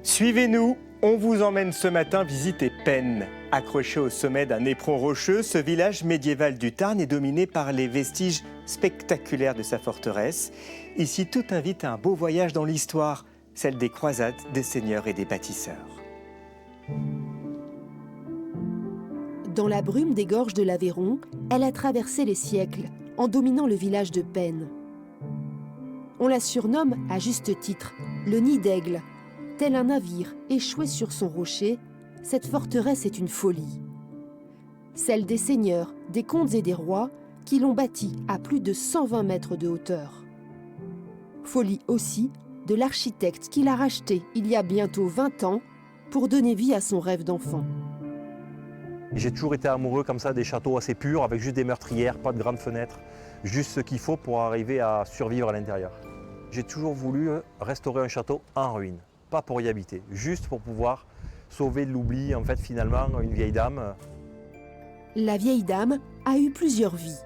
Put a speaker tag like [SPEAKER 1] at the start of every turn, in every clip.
[SPEAKER 1] Suivez-nous, on vous emmène ce matin visiter Pennes. Accroché au sommet d'un éperon rocheux, ce village médiéval du Tarn est dominé par les vestiges spectaculaires de sa forteresse. Ici, tout invite à un beau voyage dans l'histoire, celle des croisades, des seigneurs et des bâtisseurs.
[SPEAKER 2] Dans la brume des gorges de l'Aveyron, elle a traversé les siècles en dominant le village de Pennes. On la surnomme, à juste titre, le nid d'aigle. Tel un navire échoué sur son rocher, cette forteresse est une folie. Celle des seigneurs, des comtes et des rois qui l'ont bâtie à plus de 120 mètres de hauteur. Folie aussi de l'architecte qui l'a rachetée il y a bientôt 20 ans pour donner vie à son rêve d'enfant.
[SPEAKER 3] J'ai toujours été amoureux comme ça des châteaux assez purs, avec juste des meurtrières, pas de grandes fenêtres, juste ce qu'il faut pour arriver à survivre à l'intérieur. J'ai toujours voulu restaurer un château en ruine, pas pour y habiter, juste pour pouvoir sauver de l'oubli, en fait, finalement, une vieille dame.
[SPEAKER 2] La vieille dame a eu plusieurs vies.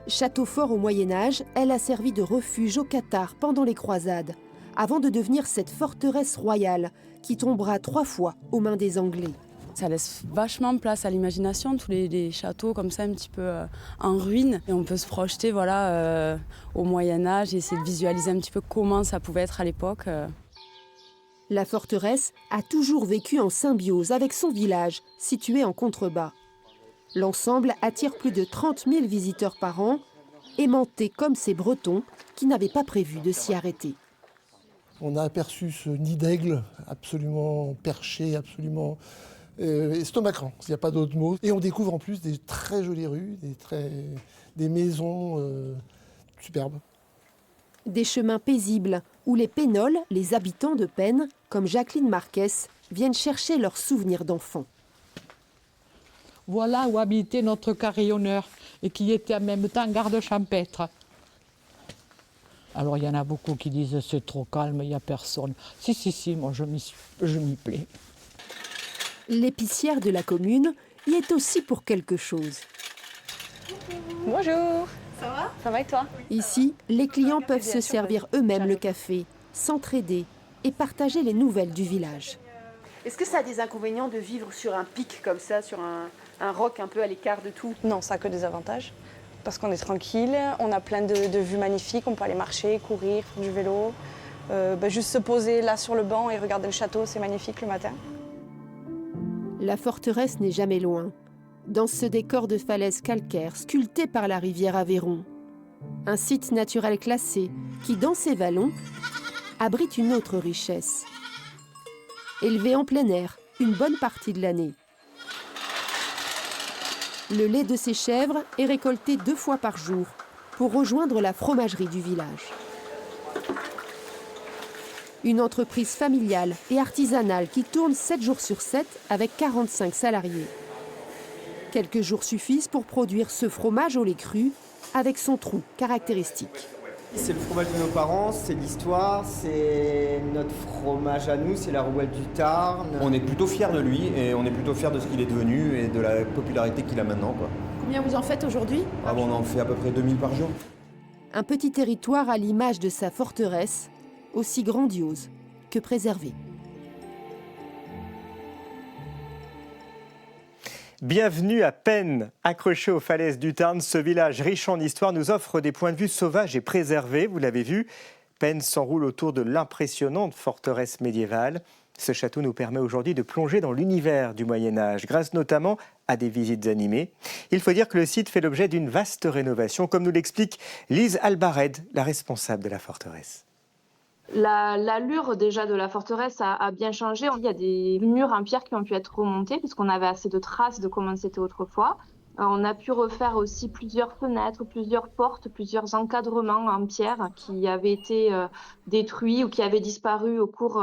[SPEAKER 2] Château fort au Moyen-Âge, elle a servi de refuge aux cathares pendant les croisades, avant de devenir cette forteresse royale qui tombera 3 fois aux mains des Anglais.
[SPEAKER 4] Ça laisse vachement place à l'imagination, tous les châteaux comme ça un petit peu en ruine. Et on peut se projeter au Moyen-Âge et essayer de visualiser un petit peu comment ça pouvait être à l'époque.
[SPEAKER 2] La forteresse a toujours vécu en symbiose avec son village, situé en contrebas. L'ensemble attire plus de 30 000 visiteurs par an, aimantés comme ces Bretons qui n'avaient pas prévu de s'y arrêter.
[SPEAKER 5] On a aperçu ce nid d'aigle absolument perché, absolument estomacant, il n'y a pas d'autre mot. Et on découvre en plus des très jolies rues, des maisons superbes.
[SPEAKER 2] Des chemins paisibles où les Pennols, les habitants de Pennes, comme Jacqueline Marquez, viennent chercher leurs souvenirs d'enfants.
[SPEAKER 6] Voilà où habitait notre carillonneur et qui était en même temps garde champêtre. Alors il y en a beaucoup qui disent c'est trop calme, il n'y a personne. Si, moi je m'y plais.
[SPEAKER 2] L'épicière de la commune y est aussi pour quelque chose.
[SPEAKER 7] Bonjour. Ça va? Ça va et toi?
[SPEAKER 2] Ici, les clients peuvent se servir eux-mêmes le café, s'entraider et partager les nouvelles du village.
[SPEAKER 8] Est-ce que ça a des inconvénients de vivre sur un pic comme ça, sur un roc un peu à l'écart de tout?
[SPEAKER 7] Non, ça a que des avantages. Parce qu'on est tranquille, on a plein de vues magnifiques, on peut aller marcher, courir, faire du vélo. Juste se poser là sur le banc et regarder le château, c'est magnifique le matin.
[SPEAKER 2] La forteresse n'est jamais loin, dans ce décor de falaises calcaires sculpté par la rivière Aveyron. Un site naturel classé qui, dans ses vallons, abrite une autre richesse. Élevé en plein air une bonne partie de l'année. Le lait de ces chèvres est récolté 2 fois par jour pour rejoindre la fromagerie du village. Une entreprise familiale et artisanale qui tourne 7 jours sur 7 avec 45 salariés. Quelques jours suffisent pour produire ce fromage au lait cru avec son trou caractéristique.
[SPEAKER 9] C'est le fromage de nos parents, c'est l'histoire, c'est notre fromage à nous, c'est la rouelle du Tarn.
[SPEAKER 3] On est plutôt fiers de lui et on est plutôt fiers de ce qu'il est devenu et de la popularité qu'il a maintenant, quoi.
[SPEAKER 8] Combien vous en faites aujourd'hui?
[SPEAKER 3] On en fait à peu près 2000 par jour.
[SPEAKER 2] Un petit territoire à l'image de sa forteresse, aussi grandiose que préservée.
[SPEAKER 1] Bienvenue à Pennes. Accroché aux falaises du Tarn, ce village riche en histoire nous offre des points de vue sauvages et préservés. Vous l'avez vu, Pennes s'enroule autour de l'impressionnante forteresse médiévale. Ce château nous permet aujourd'hui de plonger dans l'univers du Moyen-Âge, grâce notamment à des visites animées. Il faut dire que le site fait l'objet d'une vaste rénovation, comme nous l'explique Lise Albared, la responsable de la forteresse.
[SPEAKER 10] L'allure déjà de la forteresse a bien changé. Il y a des murs en pierre qui ont pu être remontés puisqu'on avait assez de traces de comment c'était autrefois. On a pu refaire aussi plusieurs fenêtres, plusieurs portes, plusieurs encadrements en pierre qui avaient été détruits ou qui avaient disparu au cours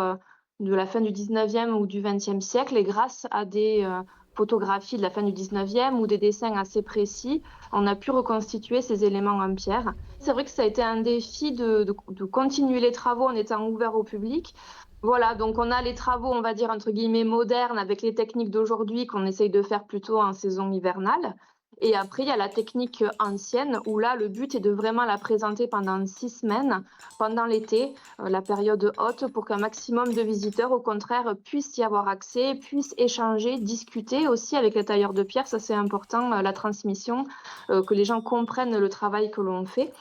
[SPEAKER 10] de la fin du 19e ou du 20e siècle. Et grâce à des photographies de la fin du 19e ou des dessins assez précis, on a pu reconstituer ces éléments en pierre. C'est vrai que ça a été un défi de continuer les travaux en étant ouvert au public. Voilà, donc on a les travaux, on va dire, entre guillemets, modernes avec les techniques d'aujourd'hui qu'on essaye de faire plutôt en saison hivernale. Et après, il y a la technique ancienne où là, le but est de vraiment la présenter pendant 6 semaines, pendant l'été, la période haute, pour qu'un maximum de visiteurs, au contraire, puissent y avoir accès, puissent échanger, discuter aussi avec les tailleurs de pierre. Ça, c'est important, la transmission, que les gens comprennent le travail que l'on fait.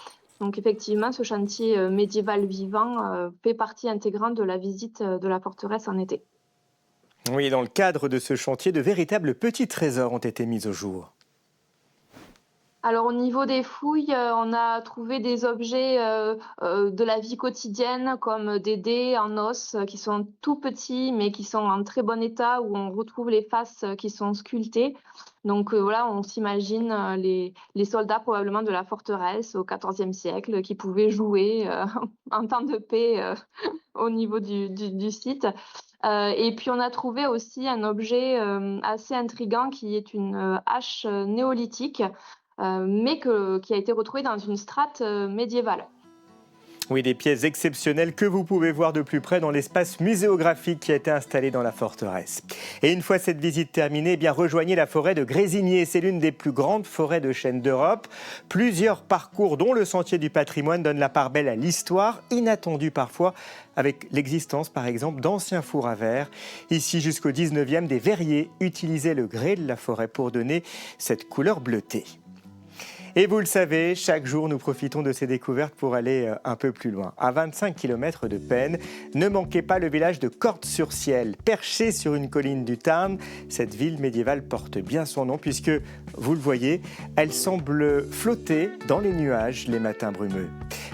[SPEAKER 10] Donc effectivement, ce chantier médiéval vivant fait partie intégrante de la visite de la forteresse en été.
[SPEAKER 1] Oui, dans le cadre de ce chantier, de véritables petits trésors ont été mis au jour.
[SPEAKER 10] Alors au niveau des fouilles, on a trouvé des objets de la vie quotidienne comme des dés en os qui sont tout petits mais qui sont en très bon état, où on retrouve les faces qui sont sculptées. Donc voilà, on s'imagine les soldats probablement de la forteresse au XIVe siècle qui pouvaient jouer en temps de paix au niveau du site. Et puis on a trouvé aussi un objet assez intriguant qui est une hache néolithique, mais qui a été retrouvée dans une strate médiévale.
[SPEAKER 1] Oui, des pièces exceptionnelles que vous pouvez voir de plus près dans l'espace muséographique qui a été installé dans la forteresse. Et une fois cette visite terminée, eh bien rejoignez la forêt de Grésinier. C'est l'une des plus grandes forêts de chênes d'Europe. Plusieurs parcours, dont le Sentier du patrimoine, donnent la part belle à l'histoire, inattendue parfois, avec l'existence par exemple d'anciens fours à verre. Ici, jusqu'au 19e, des verriers utilisaient le grès de la forêt pour donner cette couleur bleutée. Et vous le savez, chaque jour, nous profitons de ces découvertes pour aller un peu plus loin. À 25 km de Pennes, ne manquez pas le village de Cordes-sur-Ciel. Perché sur une colline du Tarn, cette ville médiévale porte bien son nom puisque, vous le voyez, elle semble flotter dans les nuages les matins brumeux.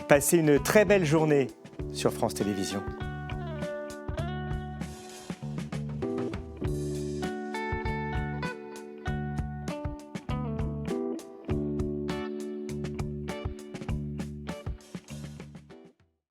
[SPEAKER 1] Passez une très belle journée sur France Télévisions.